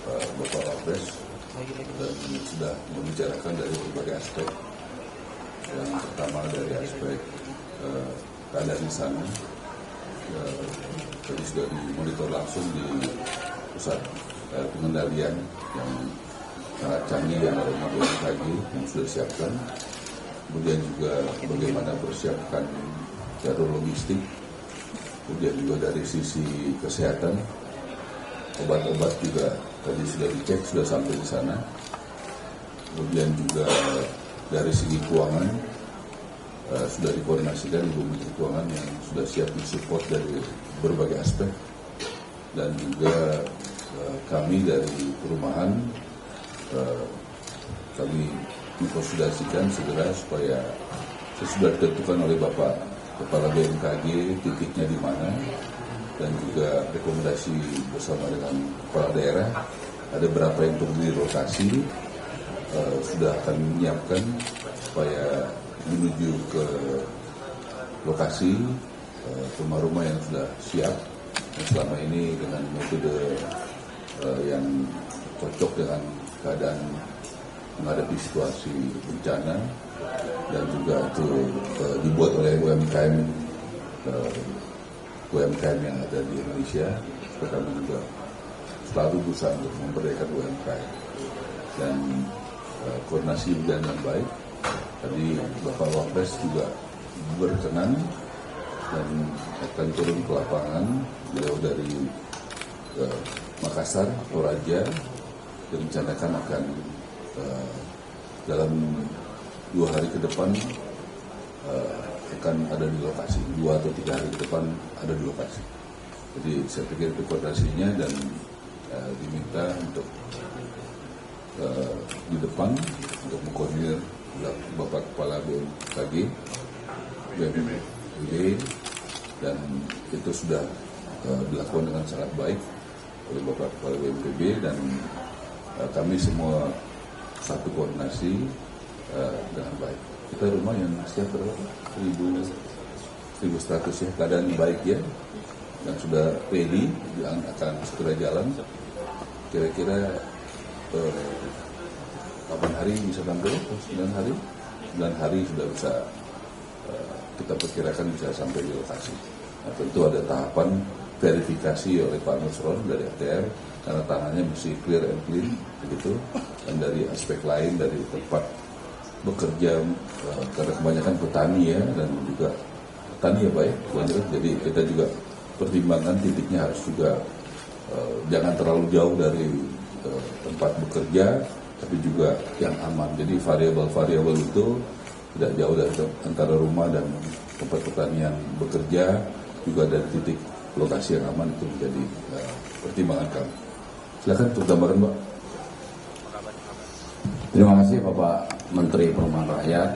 Bapak Wapres dan sudah membicarakan dari berbagai aspek. Yang pertama dari aspek keadaan di sana, tadi sudah dimonitor langsung di pusat pengendalian yang sangat canggih yang ada BMKG yang sudah disiapkan. Kemudian juga bagaimana persiapkan jalur logistik. Kemudian juga dari sisi kesehatan, obat-obat juga tadi sudah dicek, sudah sampai di sana. Kemudian juga dari segi keuangan sudah dikoordinasikan Ibu Menteri Keuangan yang sudah siap mensupport dari berbagai aspek. Dan juga kami dari perumahan kami mengkonsultasikan segera supaya sesudah ditentukan oleh Bapak Kepala BMKG titiknya di mana, dan juga rekomendasi bersama dengan kepala daerah ada berapa yang perlu dirotasi, sudah akan menyiapkan supaya menuju ke lokasi rumah-rumah yang sudah siap yang selama ini dengan metode yang cocok dengan keadaan menghadapi situasi bencana, dan juga itu dibuat oleh UMKM yang ada di Indonesia. Kami juga selalu berusaha untuk memberdayakan UMKM dan koordinasi berjalan dengan baik. Tadi Bapak Wapres juga berkenan dan akan turun ke lapangan. Beliau dari Makassar, Toraja, direncanakan akan dalam 2 hari ke depan akan ada di lokasi, 2 atau 3 hari ke depan ada di lokasi. Jadi saya pikir itu koordinasinya, dan diminta untuk di depan untuk mengkoordinir Bapak Kepala BMKG, BMPB, dan itu sudah dilakukan dengan sangat baik oleh Bapak Kepala BMPB, dan kami semua satu koordinasi dengan baik. Kita rumah yang siap berapa? 1.100 ya, keadaan baik ya, dan sudah ready, yang akan segera jalan. Kira-kira 8 hari bisa tampil, 9 hari? 9 hari sudah bisa, kita perkirakan bisa sampai di lokasi. Nah, tentu ada tahapan verifikasi oleh Pak Nusron dari ATR, karena tangannya mesti clear and clean, begitu. Dan dari aspek lain, dari tempat bekerja, karena kebanyakan petani ya, dan juga petani ya baik, jadi kita juga pertimbangan titiknya harus juga jangan terlalu jauh dari tempat bekerja, tapi juga yang aman. Jadi variabel-variabel itu tidak jauh dari antara rumah dan tempat pertanian bekerja, juga dari titik lokasi yang aman, itu menjadi pertimbangan kami. Silakan untuk gambaran, Pak. Terima kasih Bapak Menteri Perumahan Rakyat.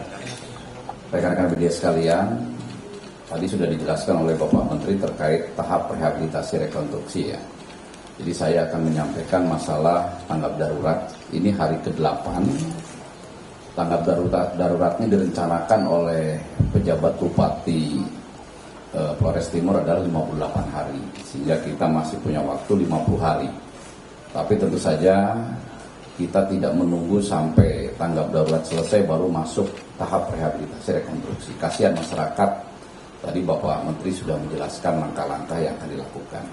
Rekan-rekan media sekalian, tadi sudah dijelaskan oleh Bapak Menteri terkait tahap rehabilitasi rekonstruksi ya. Jadi saya akan menyampaikan masalah tanggap darurat. Ini hari ke-8. Tanggap daruratnya direncanakan oleh pejabat Bupati Flores Timur adalah 58 hari. Sehingga kita masih punya waktu 50 hari. Tapi tentu saja kita tidak menunggu sampai tanggap darurat selesai baru masuk tahap rehabilitasi rekonstruksi. Kasihan masyarakat, tadi Bapak Menteri sudah menjelaskan langkah-langkah yang akan dilakukan.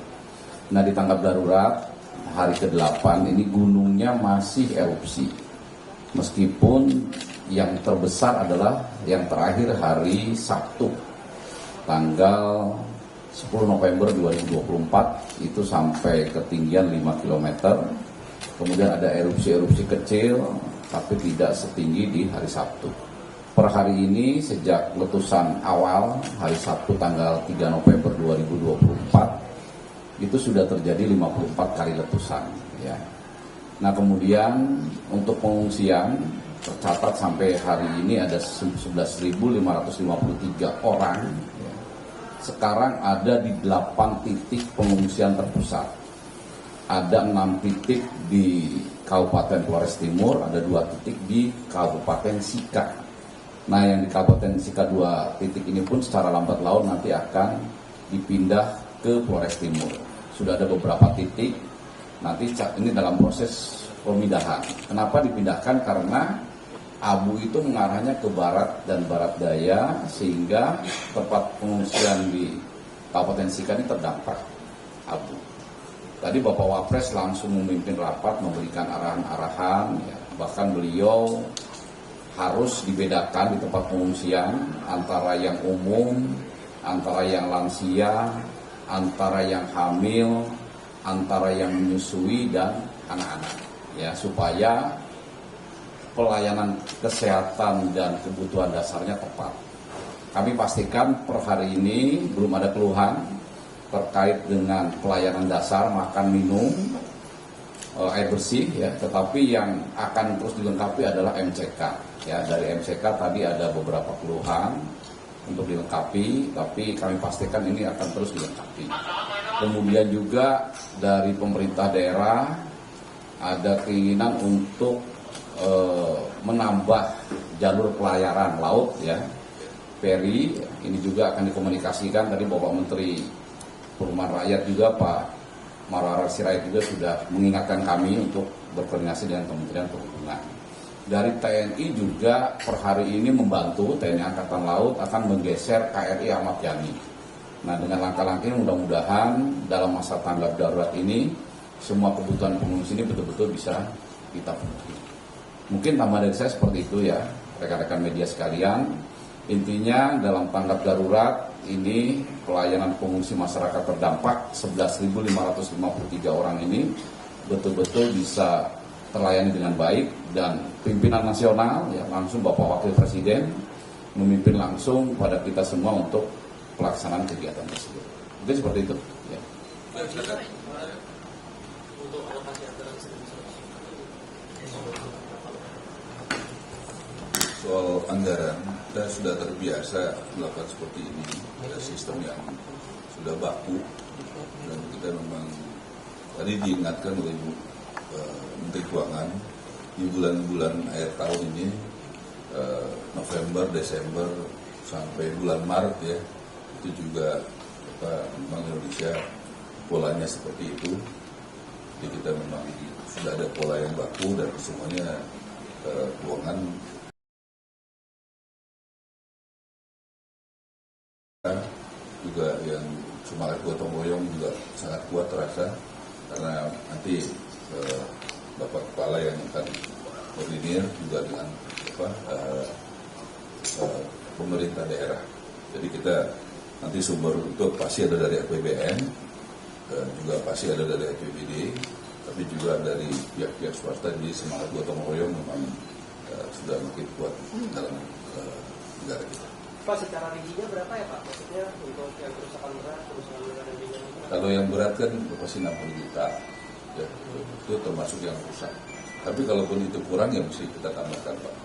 Nah, di tanggap darurat hari ke-8 ini gunungnya masih erupsi. Meskipun yang terbesar adalah yang terakhir hari Sabtu, tanggal 10 November 2024, itu sampai ketinggian 5 km. Kemudian ada erupsi-erupsi kecil, tapi tidak setinggi di hari Sabtu. Per hari ini, sejak letusan awal, hari Sabtu tanggal 3 November 2024, itu sudah terjadi 54 kali letusan. Ya. Nah, kemudian untuk pengungsian, tercatat sampai hari ini ada 11.553 orang. Ya. Sekarang ada di 8 titik pengungsian terpusat. Ada 6 titik di Kabupaten Flores Timur, ada 2 titik di Kabupaten Sika. Nah, yang di Kabupaten Sika 2 titik ini pun secara lambat laun nanti akan dipindah ke Flores Timur. Sudah ada beberapa titik Nanti ini dalam proses pemindahan. Kenapa dipindahkan? Karena abu itu mengarahnya ke barat dan barat daya, sehingga tempat pengungsian di Kabupaten Sika ini terdampak abu. Tadi Bapak Wapres langsung memimpin rapat, memberikan arahan-arahan, ya. Bahkan beliau harus dibedakan di tempat pengungsian antara yang umum, antara yang lansia, antara yang hamil, antara yang menyusui dan anak-anak, ya, supaya pelayanan kesehatan dan kebutuhan dasarnya tepat. Kami pastikan per hari ini belum ada keluhan terkait dengan pelayanan dasar, makan, minum, air bersih, ya. Tetapi yang akan terus dilengkapi adalah MCK. Ya, dari MCK tadi ada beberapa keluhan untuk dilengkapi, tapi kami pastikan ini akan terus dilengkapi. Kemudian juga dari pemerintah daerah ada keinginan untuk menambah jalur pelayaran laut, ya, feri. Ini juga akan dikomunikasikan. Tadi Bapak Menteri Perumahan Rakyat juga Pak Marwarar Sirait juga sudah mengingatkan kami untuk berkoordinasi dengan Kementerian Perhubungan. Dari TNI juga per hari ini membantu, TNI Angkatan Laut akan menggeser KRI Ahmad Yani. Nah, dengan langkah-langkah ini mudah-mudahan dalam masa tanggap darurat ini semua kebutuhan pengungsi ini betul-betul bisa kita penuhi. Mungkin tambahan dari saya seperti itu, ya, rekan-rekan media sekalian. Intinya dalam tanggap darurat ini pelayanan pengungsi masyarakat terdampak 11.553 orang ini betul-betul bisa terlayani dengan baik, dan pimpinan nasional, ya, langsung Bapak Wakil Presiden memimpin langsung pada kita semua untuk pelaksanaan kegiatan tersebut. Mungkin seperti itu. Ya. Soal anggaran, kita sudah terbiasa melakukan seperti ini. Ada sistem yang sudah baku, dan kita memang tadi diingatkan oleh Ibu Menteri Keuangan di bulan-bulan akhir tahun ini, November, Desember sampai bulan Maret, ya, itu juga Bank Indonesia polanya seperti itu. Jadi kita memang sudah ada pola yang baku, dan semuanya keuangan juga yang semangat gotong royong juga sangat kuat terasa, karena nanti Bapak Kepala yang akan koordinir juga dengan pemerintah daerah. Jadi kita nanti sumber itu pasti ada dari APBN, juga pasti ada dari APBD, tapi juga dari pihak-pihak swasta. Jadi semangat gotong royong memang sudah makin kuat dalam negara kita. Pak, secara riginya berapa ya Pak? Maksudnya untuk yang kerusakan berat dan ringan? Kalau yang berat kan pasti 60 juta, ya, itu termasuk yang rusak. Tapi kalaupun itu kurang, ya mesti kita tambahkan, Pak.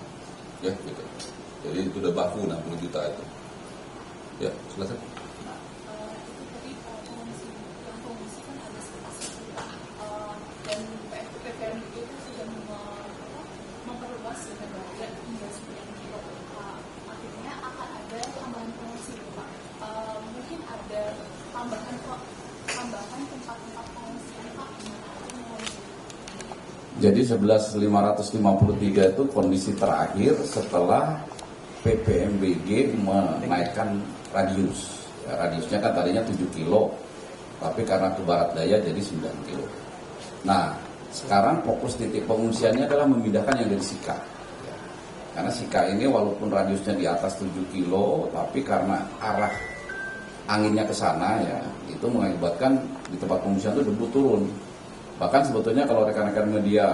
Ya, gitu. Jadi itu udah baku 60 juta itu. Ya, silakan. Jadi 11.553 itu kondisi terakhir setelah PPMBG menaikkan radius. Ya, radiusnya kan tadinya 7 kilo, tapi karena ke barat daya jadi 9 kilo. Nah, sekarang fokus titik pengungsiannya adalah memindahkan yang dari Sika. Ya, karena Sika ini walaupun radiusnya di atas 7 kilo, tapi karena arah anginnya ke sana, ya, itu mengakibatkan di tempat pengungsian itu debu turun. Bahkan sebetulnya kalau rekan-rekan media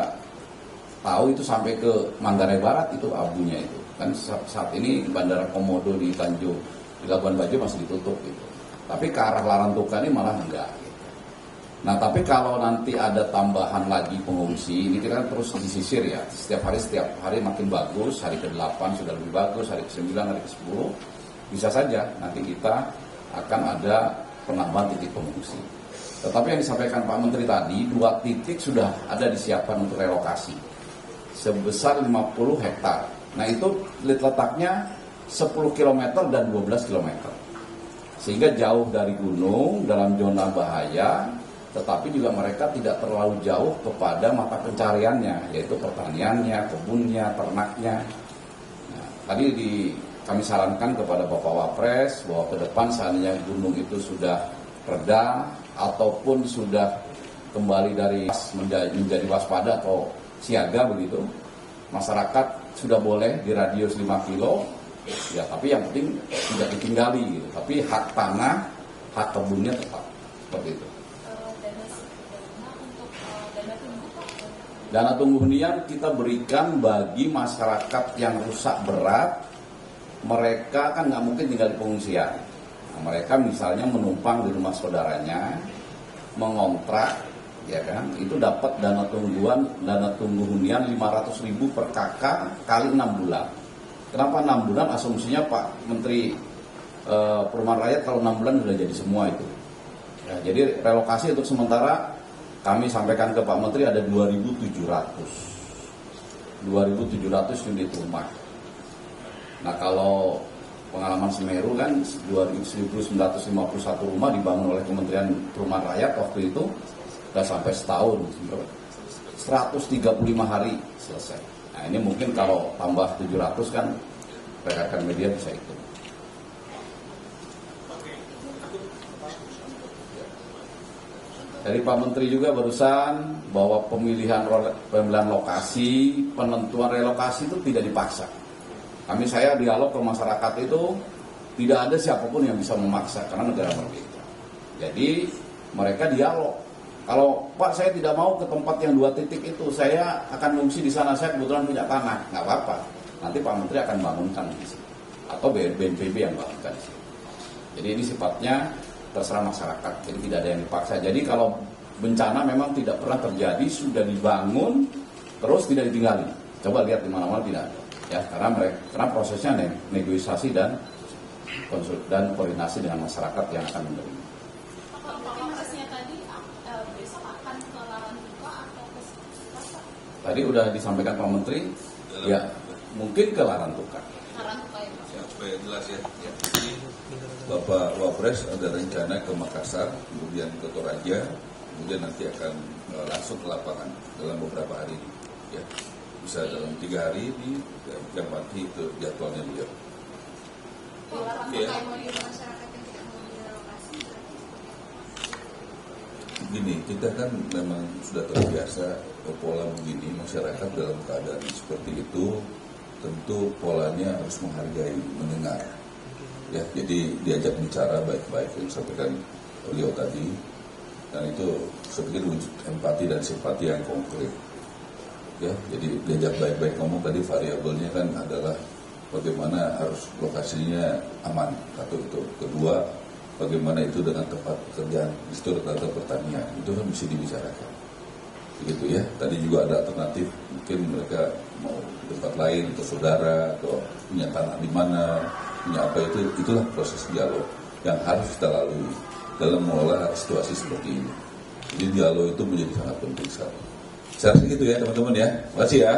tahu itu sampai ke Manggarai Barat itu abunya itu. Kan saat ini Bandara Komodo di Tanjung, di Labuan Bajo masih ditutup gitu. Tapi ke arah Larantuka ini malah enggak gitu. Nah, tapi kalau nanti ada tambahan lagi pengungsi, ini kita terus disisir, ya. Setiap hari makin bagus, hari ke-8 sudah lebih bagus, hari ke-9, hari ke-10. Bisa saja nanti kita akan ada penambahan titik pengungsi. Tetapi yang disampaikan Pak Menteri tadi, 2 titik sudah ada disiapkan untuk relokasi sebesar 50 hektar. Nah, itu letaknya 10 km dan 12 km. Sehingga jauh dari gunung, dalam zona bahaya, tetapi juga mereka tidak terlalu jauh kepada mata pencariannya, yaitu pertaniannya, kebunnya, ternaknya. Nah, tadi kami sarankan kepada Bapak Wapres bahwa ke depan seandainya gunung itu sudah reda ataupun sudah kembali dari menjadi waspada atau siaga begitu, masyarakat sudah boleh di radius 5 kilo, ya tapi yang penting tidak ditinggali gitu. Tapi hak tanah, hak kebunnya tetap seperti itu. Dana tunggu hunian kita berikan bagi masyarakat yang rusak berat, mereka kan nggak mungkin tinggal di pengungsian. Nah, mereka misalnya menumpang di rumah saudaranya, mengontrak, ya kan, itu dapat dana tunggu hunian 500.000 per kakak kali 6 bulan. Kenapa 6 bulan? Asumsinya Pak Menteri Perumahan Rakyat kalau 6 bulan sudah jadi semua itu. Ya, jadi relokasi untuk sementara kami sampaikan ke Pak Menteri ada 2.700 unit rumah. Nah kalau pengalaman Semeru kan 1.951 rumah dibangun oleh Kementerian Perumahan Rakyat waktu itu. Sudah sampai setahun, 135 hari selesai. Nah ini mungkin kalau tambah 700 kan rekan-rekan media bisa itu. Dari Pak Menteri juga barusan bahwa pemilihan lokasi, penentuan relokasi itu tidak dipaksa. Saya dialog ke masyarakat itu tidak ada siapapun yang bisa memaksa karena negara merdeka. Jadi mereka dialog. Kalau Pak saya tidak mau ke tempat yang 2 titik itu, saya akan mengungsi di sana, saya kebetulan punya tanah, nggak apa-apa. Nanti Pak Menteri akan bangunkan di situ, atau BNPB yang bangunkan di situ. Jadi ini sifatnya terserah masyarakat, jadi tidak ada yang dipaksa. Jadi kalau bencana memang tidak pernah terjadi, sudah dibangun, terus tidak ditinggali. Coba lihat di mana-mana tidak ada. Ya, karena prosesnya negosiasi dan koordinasi dengan masyarakat yang akan menerima. Tadi udah disampaikan Pak Menteri, ya mungkin ke Larantuka. Ya, supaya jelas ya. Jadi Bapak Wapres ada rencana ke Makassar, kemudian ke Toraja, kemudian nanti akan langsung ke lapangan dalam beberapa hari ini. Ya, bisa dalam 3 hari ini, yang pasti itu jadwalnya beliau. Ya. Begini, kita kan memang sudah terbiasa pola begini, masyarakat dalam keadaan seperti itu tentu polanya harus menghargai, mendengar. Ya, jadi diajak bicara baik-baik yang disampaikan beliau tadi, dan itu saya pikir wujud empati dan simpati yang konkret. Ya, jadi diajak baik-baik ngomong tadi variabelnya kan adalah bagaimana harus lokasinya aman, satu itu. Kedua, bagaimana itu dengan tempat pekerjaan, itu rata-rata pertanian, itu kan mesti dibicarakan. Begitu ya, tadi juga ada alternatif, mungkin mereka mau di tempat lain, atau saudara, atau punya tanah di mana, punya apa itu, itulah proses dialog yang harus kita lalui dalam mengelola situasi seperti ini. Jadi dialog itu menjadi sangat penting sekali. Saya rasa gitu ya teman-teman ya, terima kasih ya.